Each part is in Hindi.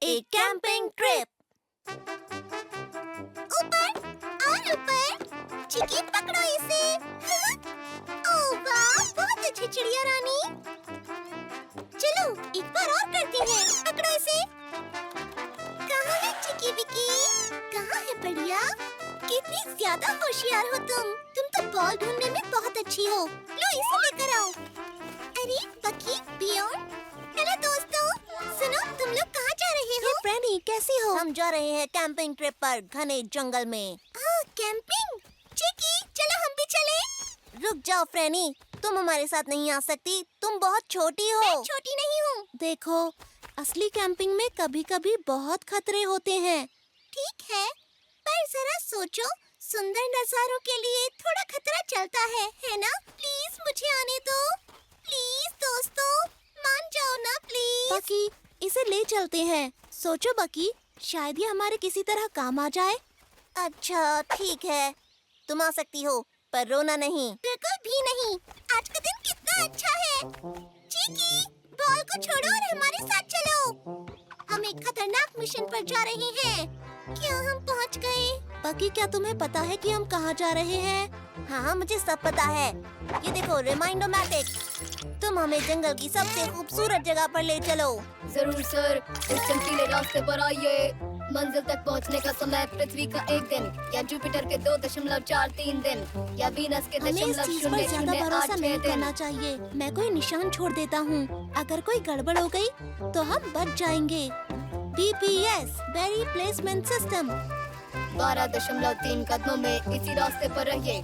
एक कैंपिंग ट्रिप। ऊपर और ऊपर, चिकी पकड़ो इसे। ओह वाह, बहुत अच्छी चिड़िया रानी। चलो एक बार और करते हैं, पकड़ो इसे। कहाँ है चिकी विकी? कहाँ है बढ़िया? कितनी ज्यादा होशियार हो तुम तो बॉल ढूंढने में बहुत अच्छी हो। लो इसे लेकर आओ। अरे बकी, बियॉन। हेलो दोस्तों, सुनो तुम लोग कहाँ जा रहे हो? फ्रेनी कैसी हो? हम जा रहे हैं कैंपिंग ट्रिप पर घने जंगल में। कैंपिंग? चिकी चलो हम भी चलें। रुक जाओ फ्रेनी, तुम हमारे साथ नहीं आ सकती, तुम बहुत छोटी हो। मैं छोटी नहीं हूँ। देखो, असली कैंपिंग में कभी-कभी बहुत खतरे होते हैं। ठीक है, पर जरा सोचो, सुंदर नजारों के लिए थोड़ा खतरा चलता है ना? प्लीज मुझे आने दो। प्लीज दोस्तों, मान जाओ ना प्लीज। बकी, इसे ले चलते हैं। सोचो बकी, शायद ये हमारे किसी तरह काम आ जाए। अच्छा ठीक है, तुम आ सकती हो, पर रोना नहीं। बिल्कुल भी नहीं। आज का दिन कितना अच्छा है। चिकी, बॉल को छोड़ो और हमारे साथ चलो। हम एक खतरनाक मिशन पर जा रहे हैं। क्या हम पहुंच गए? बकी, क्या तुम्हें पता है कि हम कहाँ जा रहे हैं? हाँ, मुझे सब पता है। ये देखो, रिमाइंडोमैटिक। तुम हमें जंगल की सबसे खूबसूरत जगह पर ले चलो। जरूर सर, इस चमकीले रास्ते पर आइए। मंजिल तक पहुंचने का समय पृथ्वी का 1 दिन या जुपिटर के 2.43 दिन या वीनस के हमें इस चीज पर ज्यादा भरोसा नहीं 0.086 करना दिन। चाहिए। मैं कोई निशान छोड़ देता हूँ। अगर कोई गड़बड़ हो गई तो हम बच जाएंगे। BPS, berry placement system. 12.3 कदमों में इसी रास्ते पर रहिए।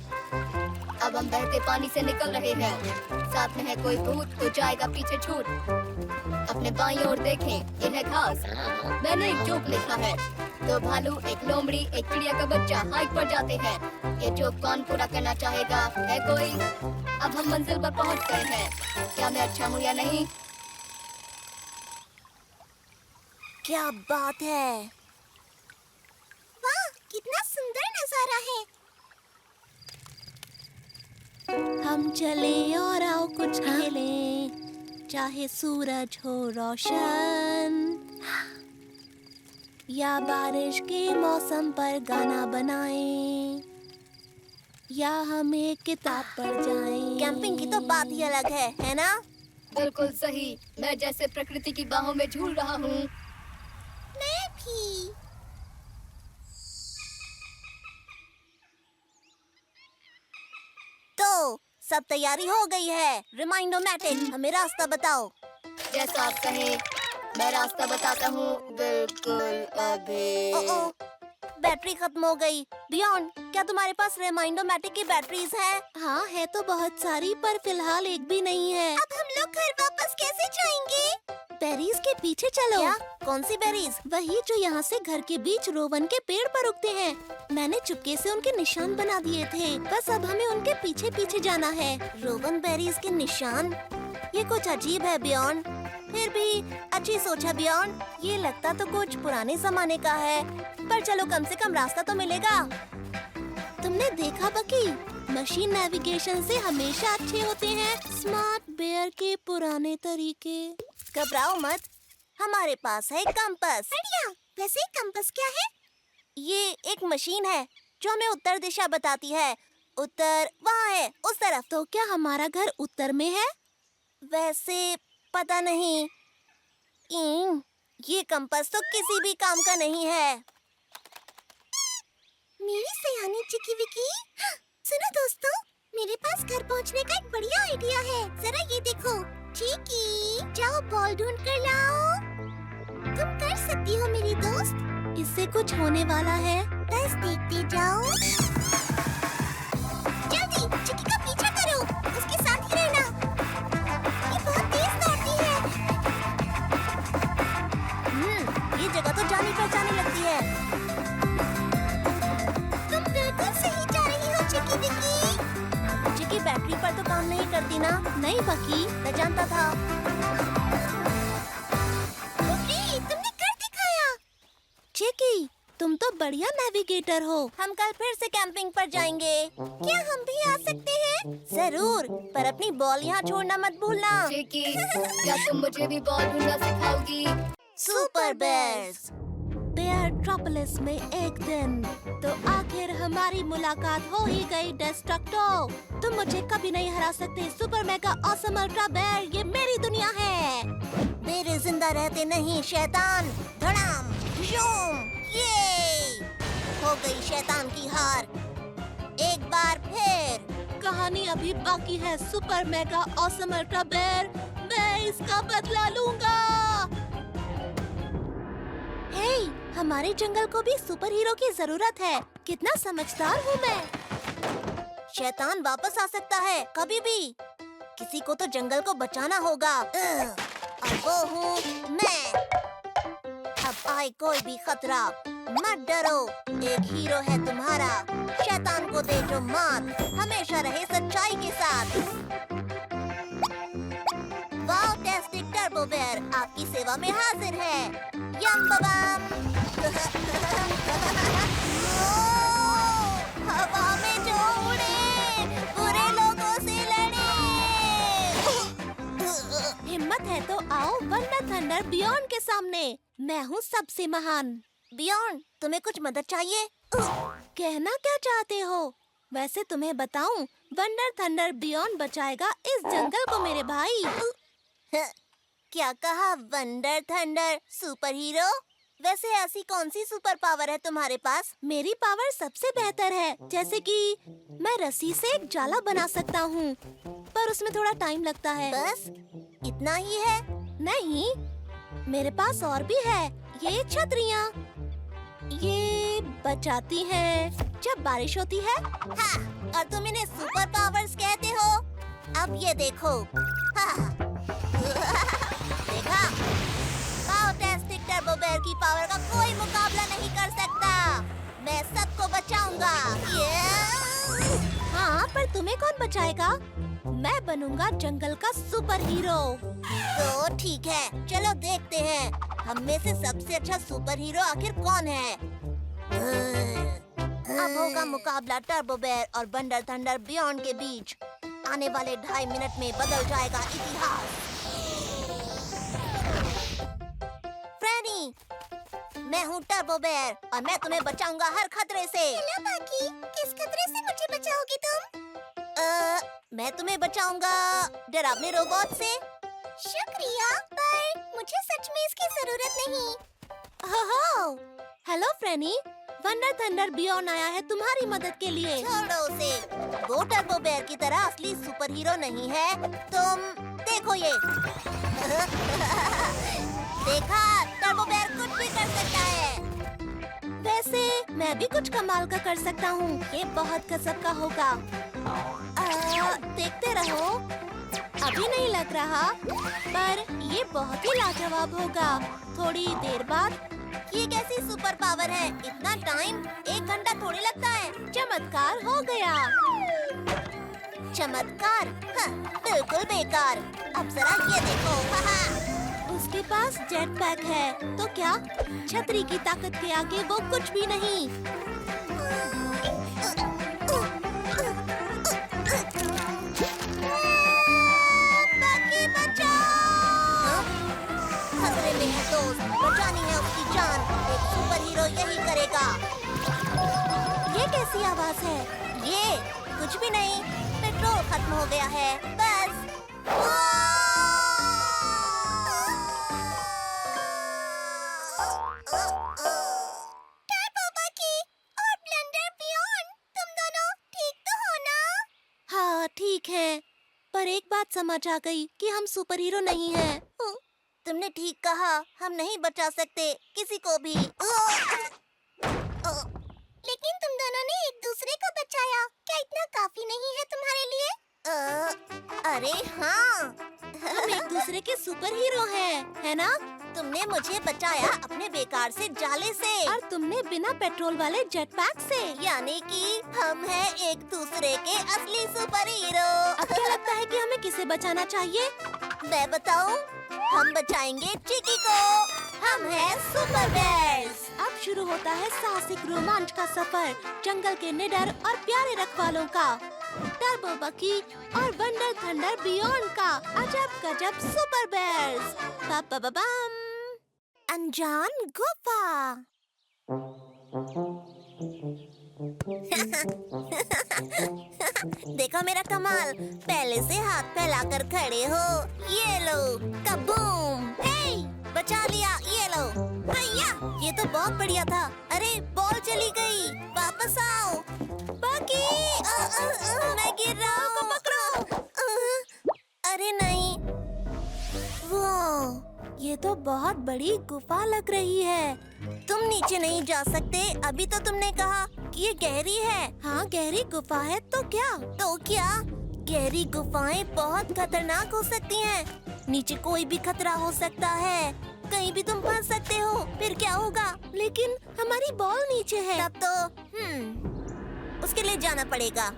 अब हम बहते पानी से निकल रहे हैं। साथ में है कोई भूत तो जाएगा पीछे छूट। अपने बाईं ओर देखें, ये है घास। मैंने एक जोक लिखा है। 2 भालू, एक लोमड़ी, एक चिड़िया का बच्चा हाइट पर जाते हैं। ये जोक कौन पूरा करना चाहेगा? है कोई? अब हम मंजिल पर पहुंच गए हैं। क्या मैं अच्छा हूँ या नहीं? क्या बात है! वाह, कितना सुंदर नजारा है। हम चले और आओ कुछ खेलें, चाहे सूरज हो रोशन या बारिश के मौसम पर गाना बनाएं, या हम एक किताब पढ़ जाएं। कैंपिंग की तो बात ही अलग है ना? बिल्कुल सही। मैं जैसे प्रकृति की बाहों में झूल रहा हूँ। मैं भी। तो सब तैयारी हो गई है। रिमाइंडोमैटिक, हमें रास्ता बताओ। जैसा आप कहें, मैं रास्ता बताता हूँ। बिल्कुल अभी। ओह, बैटरी खत्म हो गई। बियॉन्ड, क्या तुम्हारे पास रिमाइंडोमैटिक की बैटरीज हैं? हाँ, है तो बहुत सारी, पर फिलहाल एक भी नहीं है। अब हम लोग घर वापस कैसे जाएंगे? बेरीज के पीछे चलो। क्या? कौन सी बेरीज? वही जो यहाँ से घर के बीच रोवन के पेड़ पर उगते हैं। मैंने चुपके से उनके निशान बना दिए थे। बस अब हमें उनके पीछे पीछे जाना है। रोवन बेरीज के निशान? ये कुछ अजीब है बियॉन्ड। फिर भी अच्छी सोच है बियॉन्ड। ये लगता तो कुछ पुराने जमाने का है, पर चलो कम से कम रास्ता तो मिलेगा। तुमने देखा बकी, मशीन नेविगेशन से हमेशा अच्छे होते हैं। स्मार्ट बेयर के पुराने तरीके। घबराओ मत, हमारे पास है कंपास। बढ़िया। वैसे कंपास क्या है? ये एक मशीन है जो हमें उत्तर दिशा बताती है। उत्तर वहाँ है, उस तरफ। तो क्या हमारा घर उत्तर में है? वैसे पता नहीं। ये कंपास तो किसी भी काम का नहीं है। मेरी सयानी चिकी विकी। सुनो दोस्तों, मेरे पास घर पहुंचने का एक बढ़िया आइडिया है। जरा ये देखो। चिकी, जाओ बॉल ढूंढ कर लाओ। तुम कर सकती हो मेरी दोस्त। इससे कुछ होने वाला है। बस देखते जाओ। जल्दी चिकी का पीछा करो, उसके साथ ही रहना। ये बहुत तेज दौड़ती है। ये जगह तो जानी पहचानी लगती है। तुम बिल्कुल सही जा रही हो चिकी विकी। चिकी बैटरी पर तो काम नहीं करती ना? नहीं बकी, मैं जानता था। ओके, तुमने कर दिखाया। चिकी, तुम तो बढ़िया नेविगेटर हो। हम कल फिर से कैंपिंग पर जाएंगे। क्या हम भी आ सकते हैं? जरूर, पर अपनी बॉल यहाँ छोड़ना मत भूलना। चिकी, क्या तुम मुझे भी बॉल ढूंढना सिखाओगी? Super bears. बेयरट्रोपोलिस में एक दिन। तो आखिर हमारी मुलाकात हो ही गई डेस्ट्रक्टो। तुम मुझे कभी नहीं हरा सकते super mega awesome ultra bear, ये मेरी दुनिया है। मेरे जिंदा रहते नहीं शैतान। धड़ाम झूम, ये हो गई शैतान की हार। एक बार फिर कहानी अभी बाकी है super mega awesome ultra bear, मैं इसका बदला लूंगा। हे, हमारे जंगल को भी सुपर हीरो की जरूरत है। कितना समझदार हूँ मैं। शैतान वापस आ सकता है कभी भी। किसी को तो जंगल को बचाना होगा। और वो हूँ मैं। अब आए कोई भी खतरा, मत डरो, एक हीरो है तुम्हारा। शैतान को दे जो मात, हमेशा रहे सच्चाई के साथ। वाओ टेस्टिक टर्बो बेयर आपकी सेवा में हाजिर है। यम बबाम। हवा में जो उड़े, बुरे लोगों से लड़े। हिम्मत है तो आओ वंडर थंडर बियॉन्ड के सामने। मैं हूँ सबसे महान। बियॉन्ड, तुम्हें कुछ मदद चाहिए? कहना क्या चाहते हो? वैसे तुम्हें बताऊं, वंडर थंडर बियॉन्ड बचाएगा इस जंगल को मेरे भाई। क्या कहा वंडर थंडर सुपर हीरो? वैसे ऐसी कौन सी सुपर पावर है तुम्हारे पास? मेरी पावर सबसे बेहतर है, जैसे कि मैं रस्सी से एक जाला बना सकता हूँ, पर उसमें थोड़ा टाइम लगता है। बस इतना ही है? नहीं, मेरे पास और भी है। ये छतरियाँ, ये बचाती हैं जब बारिश होती है। हाँ, और तुम इन्हें सुपर पावर्स कहते हो? अब ये देखो। हाँ। देखा? टेस्टिक टर्बो बेयर की पावर का कोई मुकाबला नहीं कर सकता। मैं सबको बचाऊंगा। हाँ, पर तुम्हें कौन बचाएगा? मैं बनूंगा जंगल का सुपर हीरो। तो ठीक है, चलो देखते हैं हम में से सबसे अच्छा सुपर हीरो आखिर कौन है। अब होगा मुकाबला टर्बो बेयर और वंडर थंडर बियॉन्ड के बीच। आने वाले 2.5 मिनट में बदल जाएगा इतिहास। फ्रेनी, मैं हूँ टर्बो बेयर और मैं तुम्हें बचाऊंगा हर खतरे से। हेलो बाकी, किस खतरे से मुझे बचाओगी तुम? मैं तुम्हें बचाऊंगा डरावने रोबोट से। शुक्रिया, पर मुझे सच में इसकी जरूरत नहीं। Hello Freny, wonder thunder beyond आया है तुम्हारी मदद के लिए। छोड़ो उसे, वो टर्बो बेयर की तरह असली सुपर हीरो नहीं है। तुम देखो ये। देखा, टर्बो बेयर कुछ भी कर सकता है। वैसे मैं भी कुछ कमाल का कर सकता हूँ। ये बहुत गजब का होगा। देखते रहो। अभी नहीं लग रहा, पर ये बहुत ही लाजवाब होगा थोड़ी देर बाद। ये कैसी सुपर पावर है? इतना टाइम, 1 घंटा थोड़ी लगता है। चमत्कार हो गया। चमत्कार? हाँ, बिल्कुल बेकार। अब जरा ये देखो। उसके पास जेट पैक है, तो क्या? छतरी की ताकत के आगे वो कुछ भी नहीं। बाकी बचाओ। खतरे में है दोस्त, बचानी है उसकी जान। एक सुपर हीरो यही करेगा। ये कैसी आवाज है? ये कुछ भी नहीं, पेट्रोल खत्म हो गया है बस। ठीक है, पर एक बात समझ आ गई कि हम सुपर हीरो नहीं हैं। तुमने ठीक कहा, हम नहीं बचा सकते किसी को भी। लेकिन तुम दोनों ने एक दूसरे को बचाया। क्या इतना काफी नहीं है तुम्हारे लिए? अरे हाँ, हम एक दूसरे के सुपर हीरो हैं, है ना? तुमने मुझे बचाया अपने बेकार से जाले से, और तुमने बिना पेट्रोल वाले जेट पैक से। यानी कि हम हैं एक दूसरे के असली सुपर हीरो। अब क्या लगता है कि हमें किसे बचाना चाहिए? मैं बताऊं? हम बचाएंगे चिकी को। हम हैं सुपर बेयर्स। अब शुरू होता है साहसिक रोमांच का सफर, जंगल के निडर और प्यारे रखवालों का। टर्बो बकी और वंडर थंडर बियॉन्ड का अजब गजब सुपर बेयर्स। बम। अनजान गुफा। देखो मेरा कमाल, पहले से हाथ फैलाकर खड़े हो। ये लो, कबूम। हे, बचा लिया, ये लो। भैया, ये तो बहुत बढ़िया था। अरे बॉल चली गई, वापस आओ। बाकी मैं गिर रहा हूँ, पकड़ो। अरे नहीं, वो ये तो बहुत बड़ी गुफा लग रही है। तुम नीचे नहीं जा सकते, अभी तो तुमने कहा कि ये गहरी है। हाँ, गहरी गुफा है तो क्या? तो क्या? गहरी गुफाएं बहुत खतरनाक हो सकती हैं। नीचे कोई भी खतरा हो सकता है, कहीं भी तुम फंस सकते हो। फिर क्या होगा? लेकिन हमारी बॉल नीचे है। तब तो उसके लिए जाना पड़ेगा,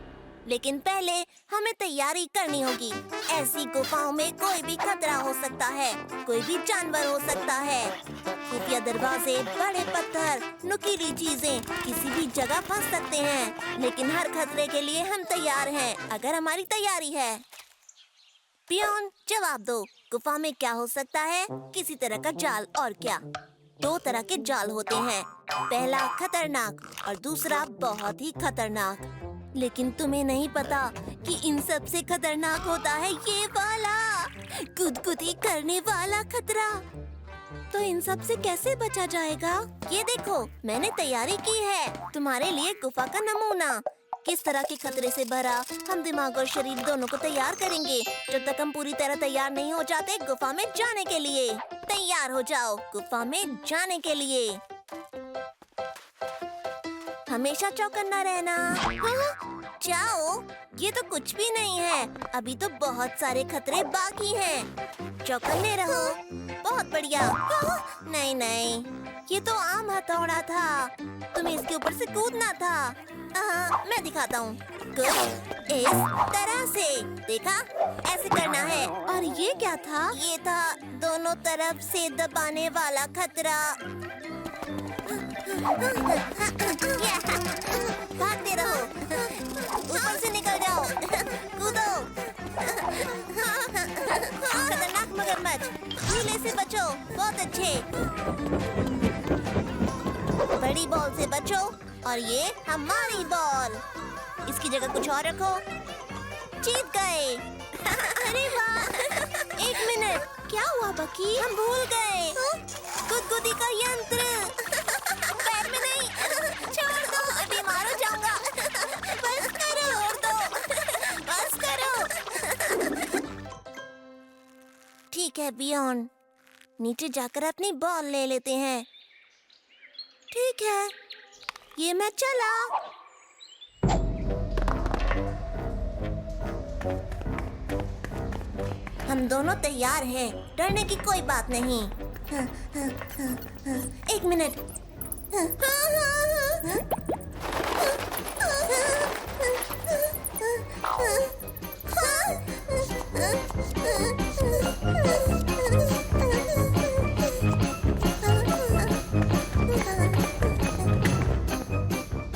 लेकिन पहले हमें तैयारी करनी होगी। ऐसी गुफाओं में कोई भी खतरा हो सकता है, कोई भी जानवर हो सकता है। खुफिया दरवाजे, बड़े पत्थर, नुकीली चीजें किसी भी जगह फंस सकते हैं। लेकिन हर खतरे के लिए हम तैयार हैं, अगर हमारी तैयारी है। पियोन, जवाब दो, गुफा में क्या हो सकता है? किसी तरह का जाल, और क्या? 2 तरह के जाल होते हैं, पहला खतरनाक और दूसरा बहुत ही खतरनाक। लेकिन तुम्हें नहीं पता कि इन सब से खतरनाक होता है ये वाला, गुदगुदी करने वाला खतरा। तो इन सब से कैसे बचा जाएगा? ये देखो, मैंने तैयारी की है तुम्हारे लिए गुफा का नमूना। किस तरह के खतरे से भरा हम दिमाग और शरीर दोनों को तैयार करेंगे। जब तक हम पूरी तरह तैयार नहीं हो जाते गुफा में जाने के लिए। तैयार हो जाओ गुफा में जाने के लिए। हमेशा चौकन्ना रहना। हाँ, जाओ, ये तो कुछ भी नहीं है, अभी तो बहुत सारे खतरे बाकी हैं। चौकन्ने रहो। बहुत बढ़िया। नहीं नहीं, ये तो आम हथौड़ा था, तुम्हें इसके ऊपर से कूदना था। मैं दिखाता हूँ। कुछ इस तरह से, देखा? ऐसे करना है। और ये क्या था? ये था दोनों तरफ से दबाने वाला खतरा। भागते रहो, ऊपर से निकल जाओ, कूदो। खतरनाक मगरमच्छ, नीले से बचो। बहुत अच्छे। बड़ी बॉल से बचो, और ये हमारी बॉल। इसकी जगह कुछ और रखो। जीत गए। अरे वाह। 1 मिनट, क्या हुआ बकी? हम भूल गए गुदगुदी का यंत्र। पैर में नहीं, छोड़ दो, बीमार हो जाऊंगा। बस करो, छोड़ दो, बस करो। ठीक है बियॉन, नीचे जाकर अपनी बॉल ले लेते हैं। ठीक है, ये मैं चला। हम दोनों तैयार हैं, डरने की कोई बात नहीं। 1 मिनट।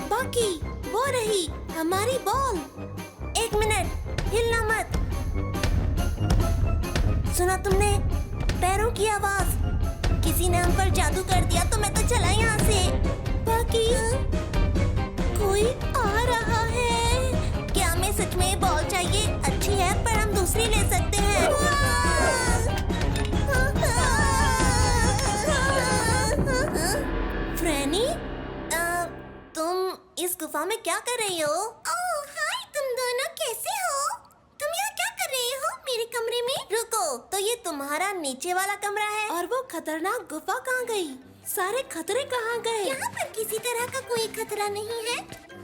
बाकी वो रही हमारी बॉल। 1 मिनट, हिलना मत। सुना तुमने? पैरों की आवाज। किसी ने हम पर जादू कर दिया तो मैं तो चला यहाँ से। बाकी कोई आ रहा है। क्या हमें सच में बॉल चाहिए? अच्छी है, पर हम दूसरी ले सकते हैं। फ्रैनी, तुम इस गुफा में क्या कर रही हो? ओह हाय, तुम दोनों कैसे हो? तुम यहाँ क्या कर रहे हो मेरे कमरे में? रुको, तो ये तुम्हारा नीचे वाला कमरा है? और वो खतरनाक गुफा कहाँ गई? सारे खतरे कहाँ गए? यहाँ पर किसी तरह का कोई खतरा नहीं है।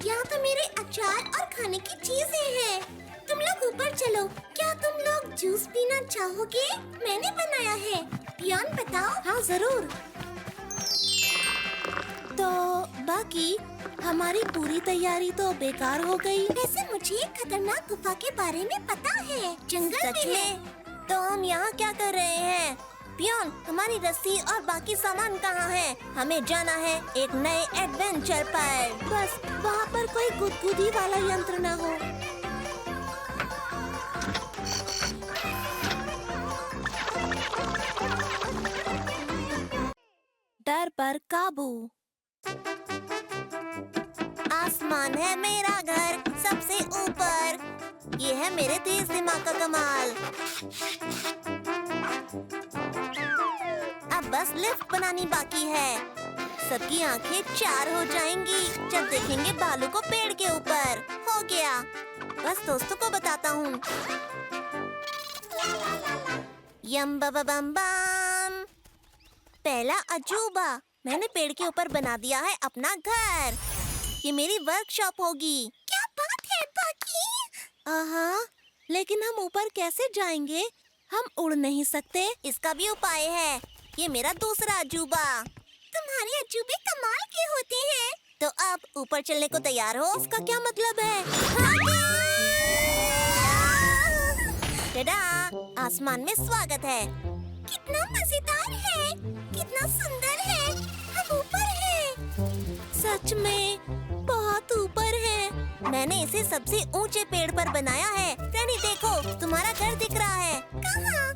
यहाँ तो मेरे अचार और खाने की चीजें हैं। तुम लोग ऊपर चलो। क्या तुम लोग जूस पीना चाहोगे? मैंने बनाया है। पियोन बताओ। हाँ जरूर। तो बाकी हमारी पूरी तैयारी तो बेकार हो गई। वैसे मुझे खतरनाक गुफा के बारे में पता है, जंगल सच में है। में? तो हम यहाँ क्या कर रहे हैं? पियोन, हमारी रस्सी और बाकी सामान कहाँ है? हमें जाना है एक नए एडवेंचर पर। बस वहाँ पर कोई गुदगुदी वाला यंत्र न हो। डर पर काबू। आसमान है मेरा घर सबसे ऊपर, ये है मेरे तेज दिमाग का कमाल। अब बस लिफ्ट बनानी बाकी है। सबकी आंखें चार हो जाएंगी जब देखेंगे बालू को पेड़ के ऊपर। हो गया, बस दोस्तों को बताता हूँ। यम बम बम बम। पहला अजूबा, मैंने पेड़ के ऊपर बना दिया है अपना घर। ये मेरी वर्कशॉप होगी। क्या बात है बाकी? हाँ, लेकिन हम ऊपर कैसे जाएंगे? हम उड़ नहीं सकते। इसका भी उपाय है। ये मेरा दूसरा अजूबा। तुम्हारे अजूबे कमाल के होते हैं। तो अब ऊपर चलने को तैयार हो? इसका क्या मतलब है? टडा, आसमान में स्वागत है। कितना मजेदार है, कितना सुंदर है। हम ऊपर हैं। सच में बहुत ऊपर है। मैंने इसे सबसे ऊंचे पेड़ पर बनाया है। फ्रेनी देखो, तुम्हारा घर दिख रहा है। कहाँ?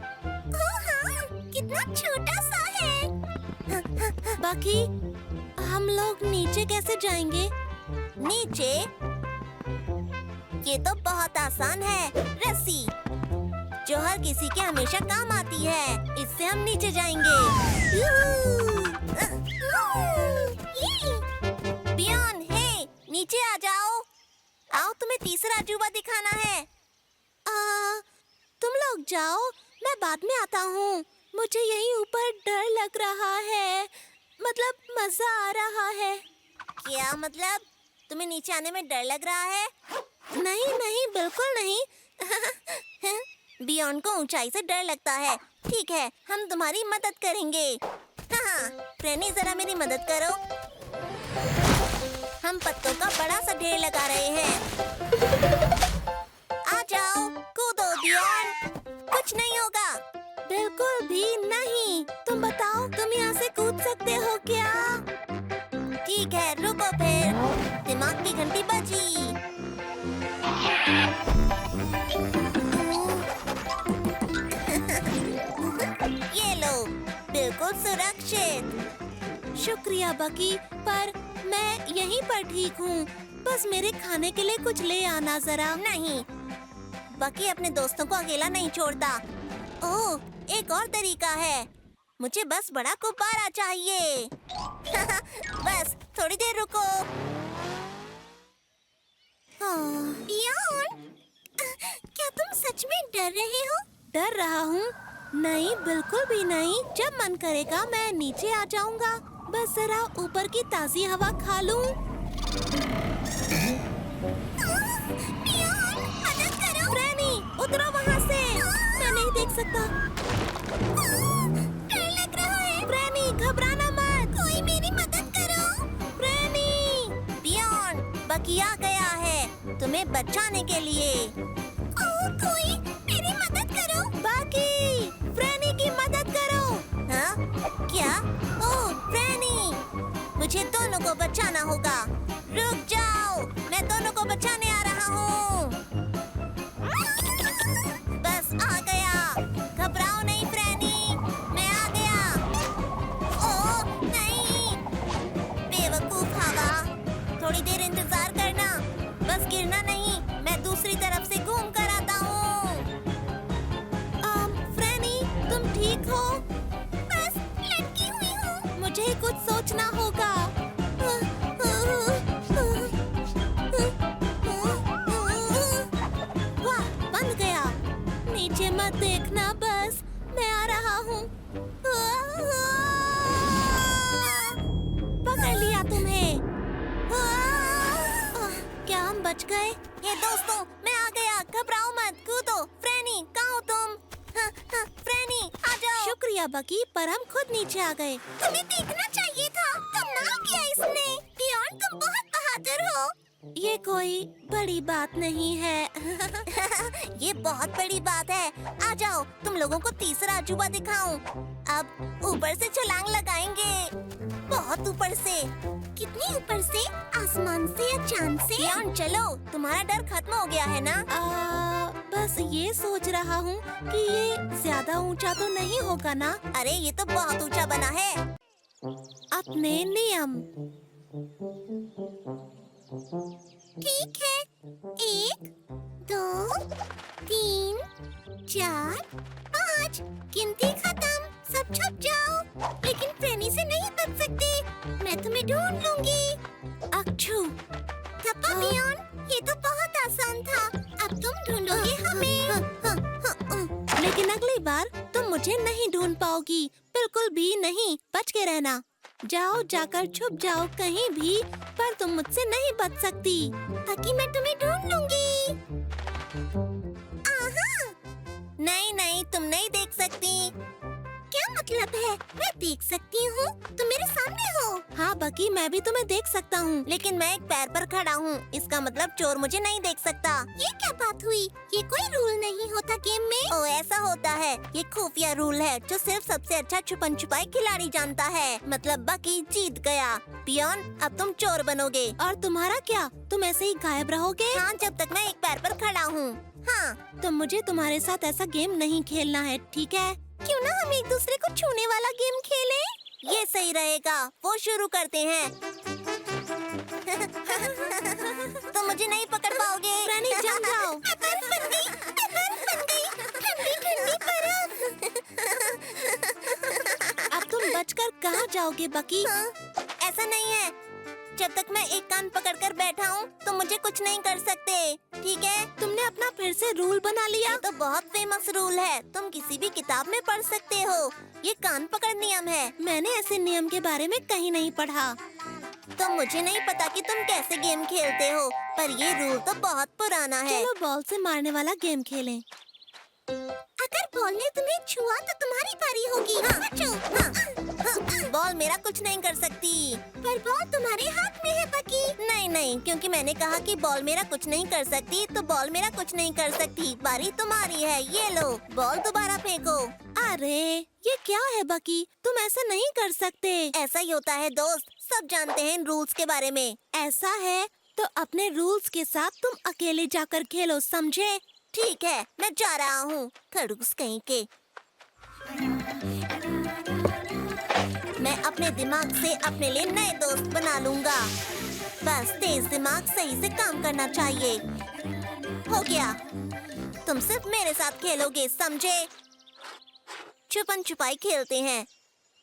ओह हाँ, कितना छोटा सा है। बाकी हम लोग नीचे कैसे जाएंगे? नीचे? ये तो बहुत आसान है। रस्सी, जो हर किसी के हमेशा काम आती है। इससे हम नीचे जाएंगे। बियॉन, हे, नीचे आ जाओ। आओ, तुम्हें तीसरा अजूबा दिखाना है। तुम लोग जाओ, मैं बाद में आता हूँ। मुझे यहीं ऊपर डर लग रहा है, मतलब मजा आ रहा है। क्या मतलब? तुम्हें नीचे आने में डर लग रहा है? नहीं नहीं, बिल्कुल नहीं। बियॉन को ऊंचाई से डर लगता है। ठीक है, हम तुम्हारी मदद करेंगे। हाँ, फ्रेनी जरा मेरी मदद करो। हम पत्तों का बड़ा सा ढेर लगा रहे हैं। आ जाओ, कूदो बियॉन, कुछ नहीं होगा। बिल्कुल भी नहीं। तुम बताओ, तुम यहाँ से कूद सकते हो क्या? ठीक है, रुको फिर। दिमाग की घंटी बजी। ये लो, बिल्कुल सुरक्षित। शुक्रिया बकी, पर मैं यहीं पर ठीक हूँ। बस मेरे खाने के लिए कुछ ले आना जरा। नहीं, बकी अपने दोस्तों को अकेला नहीं छोड़ता। ओह, एक और तरीका है। मुझे बस बड़ा गुब्बारा चाहिए। बस थोड़ी देर रुको। बियॉन, क्या तुम सच में डर रहे हो? डर रहा हूँ? नहीं, बिल्कुल भी नहीं। जब मन करेगा मैं नीचे आ जाऊंगा। बस जरा ऊपर की ताजी हवा खा लूं। बियॉन, मदद करो। फ्रेनी, उतरो वहाँ से। मैं नहीं देख सकता। डर लग रहा है। फ्रेनी, घबराना मत। कोई मेरी मदद करो। फ्रेनी। बियॉन, बकी आ गया है तुम्हें बचाने के लिए। कोई मेरी मदद करो। बाकी, फ्रेनी की मदद करो। हाँ? क्या? ओह, फ्रेनी, मुझे दोनों को बचाना होगा। रुक जाओ, मैं दोनों को बचाने आ रहा हूँ। बस आ गया। घबराओ नहीं फ्रेनी, मैं आ गया। ओह नहीं, बेवकूफ हवा। थोड़ी देर इंतजार करना, बस गिरना नहीं। मैं दूसरी तरफ से घूम कर आता हूँ। फ्रेनी, तुम ठीक हो? बस लटकी हुई हूँ। मुझे कुछ सोचना होगा। वाह, बंद गया। नीचे मत देखना, बस मैं आ रहा हूँ। पकड़ लिया तुम्हें। क्या हम बच गए? ये दोस्तों, मैं आ गया। घबराओ मत, कूदो। फ्रेनी, कहाँ हो तुम? फ्रेनी, आ जाओ। शुक्रिया बकी, पर हम खुद नीचे आ गए। तुम्हें देखना चाहिए था। कमाल किया इसने। बियॉन, तुम बहुत बहादुर हो। ये कोई बड़ी बात नहीं है। ये बहुत बड़ी बात है। आ जाओ, तुम लोगों को तीसरा अजूबा दिखाऊं। अब ऊपर से छलांग लगाएंगे, बहुत ऊपर से। कितनी ऊपर से? आसमान से या चांद से? बियॉन, चलो, तुम्हारा डर खत्म हो गया है ना? बस ये सोच रहा हूँ कि ये ज्यादा ऊंचा तो नहीं होगा ना? अरे ये तो बहुत ऊंचा बना है। अपने नियम। ठीक है, 1, 2, 3, 4, 5। गिनती खत्म, सब छुप जाओ। लेकिन फ्रेनी से नहीं बच सकते, मैं तुम्हें ढूंढ लूंगी। अक्षु, थप्पा बियॉन, ये तो बहुत आसान था। अब तुम ढूंढोगे हमें। लेकिन अगली बार तुम मुझे नहीं ढूंढ पाओगी, बिल्कुल भी नहीं। बच के रहना। जाओ, जाकर छुप जाओ कहीं भी, पर तुम मुझसे नहीं बच सकती। ताकि मैं तुम्हें ढूंढ लूंगी। नहीं नहीं, तुम नहीं देख सकती। क्या मतलब है? मैं देख सकती हूँ, तुम मेरे सामने हो। हाँ बकी, मैं भी तुम्हें देख सकता हूँ, लेकिन मैं एक पैर पर खड़ा हूँ। इसका मतलब चोर मुझे नहीं देख सकता। ये क्या बात हुई? ये कोई रूल नहीं होता गेम में। ओ, ऐसा होता है। ये खुफिया रूल है जो सिर्फ सबसे अच्छा छुपन छुपाई खिलाड़ी जानता है। मतलब बकी जीत गया। पियोन, अब तुम चोर बनोगे। और तुम्हारा क्या? तुम ऐसे ही गायब रहोगे? हाँ, जब तक मैं एक पैर पर खड़ा हूँ। हाँ, तो मुझे तुम्हारे साथ ऐसा गेम नहीं खेलना है, ठीक है? क्यों ना हम एक दूसरे को छूने वाला गेम खेलें? ये सही रहेगा। वो शुरू करते हैं। तुम मुझे नहीं पकड़ पाओगे। फ्रेनी, जम जाओ। बर्फ बन गई, ठंडी ठंडी बर्फ। अब तुम बचकर कहाँ जाओगे बकी? हाँ। ऐसा नहीं है। जब तक मैं एक कान पकड़कर बैठा हूँ, तुम मुझे कुछ नहीं कर सकते, ठीक है? तुमने अपना फिर से रूल बना लिया। ये तो बहुत फेमस रूल है, तुम किसी भी किताब में पढ़ सकते हो। ये कान पकड़ नियम है। मैंने ऐसे नियम के बारे में कहीं नहीं पढ़ा। तो मुझे नहीं पता कि तुम कैसे गेम खेलते हो, पर ये रूल तो बहुत पुराना है। चलो बॉल से मारने वाला गेम खेलें। अगर बॉल ने तुम्हें छुआ तो तुम्हारी बारी होगी। हाँ। हाँ। बॉल मेरा कुछ नहीं कर सकती। पर बॉल तुम्हारे हाथ में है बकी। नहीं नहीं, क्योंकि मैंने कहा कि बॉल मेरा कुछ नहीं कर सकती, तो बॉल मेरा कुछ नहीं कर सकती। बारी तुम्हारी है, ये लो बॉल, दोबारा फेंको। अरे ये क्या है बकी? तुम ऐसा नहीं कर सकते। ऐसा ही होता है दोस्त, सब जानते हैं इन रूल्स के बारे में। ऐसा है तो अपने रूल्स के साथ तुम अकेले जाकर खेलो, समझे? ठीक है, मैं जा रहा हूँ। खड़ूस कहीं के। मैं अपने दिमाग से अपने लिए नए दोस्त बना लूंगा। बस तेज दिमाग सही से काम करना चाहिए। हो गया। तुम सिर्फ मेरे साथ खेलोगे, समझे? छुपन छुपाई खेलते हैं।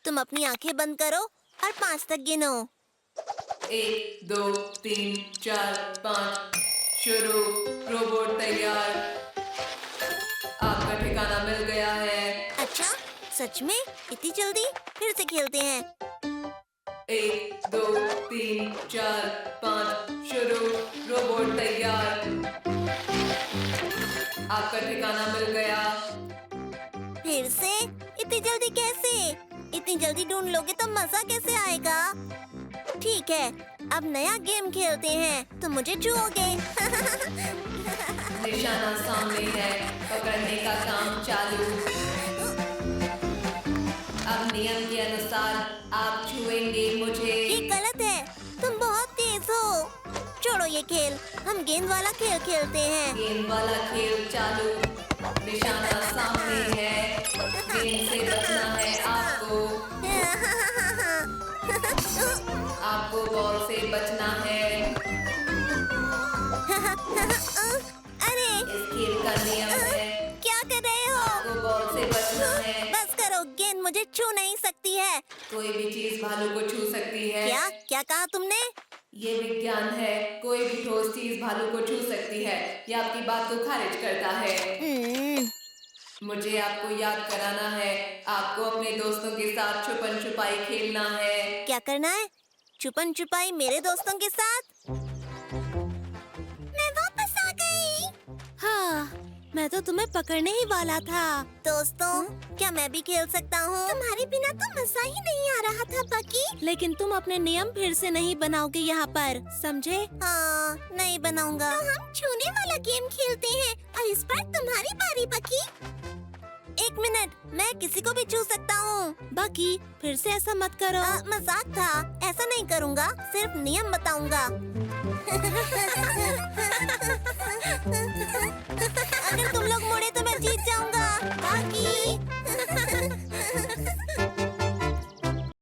तुम अपनी आंखें बंद करो और 5 तक गिनो। 1, 2, 3, 4, 5। शुरू। रोबोट तैयार। आपका ठिकाना मिल गया है। अच्छा, सच में? इतनी जल्दी? फिर से खेलते हैं। 1, 2, 3, 4, 5। शुरू। रोबोट तैयार। आपका ठिकाना मिल गया। फिर से? इतनी जल्दी कैसे? इतनी जल्दी ढूंढ लोगे तो मजा कैसे आएगा? ठीक है, अब नया गेम खेलते हैं। तुम मुझे छुओगे। निशाना सामने है, पकड़ने का काम चालू। अब नियम के अनुसार आप छुएंगे मुझे। ये गलत है, तुम बहुत तेज हो। छोड़ो ये खेल, हम गेंद वाला खेल खेलते हैं। गेंद वाला खेल चालू। निशाना सामने है, गेंद से बचना है आपको। आपको बॉल से बचना है। अरे इस खेल का नियम है, क्या कर रहे हो? आपको बॉल से बचना है। बस करो, गेंद मुझे छू नहीं सकती है। कोई भी चीज भालू को छू सकती है। क्या कहा तुमने? ये विज्ञान है, कोई भी ठोस चीज भालू को छू सकती है। ये आपकी बात को खारिज करता है। मुझे आपको याद कराना है, आपको अपने दोस्तों के साथ छुपन छुपाई खेलना है। क्या करना है? छुपन छुपाई मेरे दोस्तों के साथ? मैं वापस आ गई। हाँ, मैं तो तुम्हें पकड़ने ही वाला था। दोस्तों, क्या मैं भी खेल सकता हूँ? तुम्हारे बिना तो मजा ही नहीं आ रहा था बकी। लेकिन तुम अपने नियम फिर से नहीं बनाओगे यहाँ पर, समझे? हाँ, नहीं बनाऊंगा। तो हम छूने वाला गेम खेलते हैं और इस बार तुम्हारी बारी बकी। 1 मिनट, मैं किसी को भी छू सकता हूँ। बाकी फिर से ऐसा मत करो। मजाक था, ऐसा नहीं करूँगा, सिर्फ नियम बताऊंगा। अगर तुम लोग मुड़े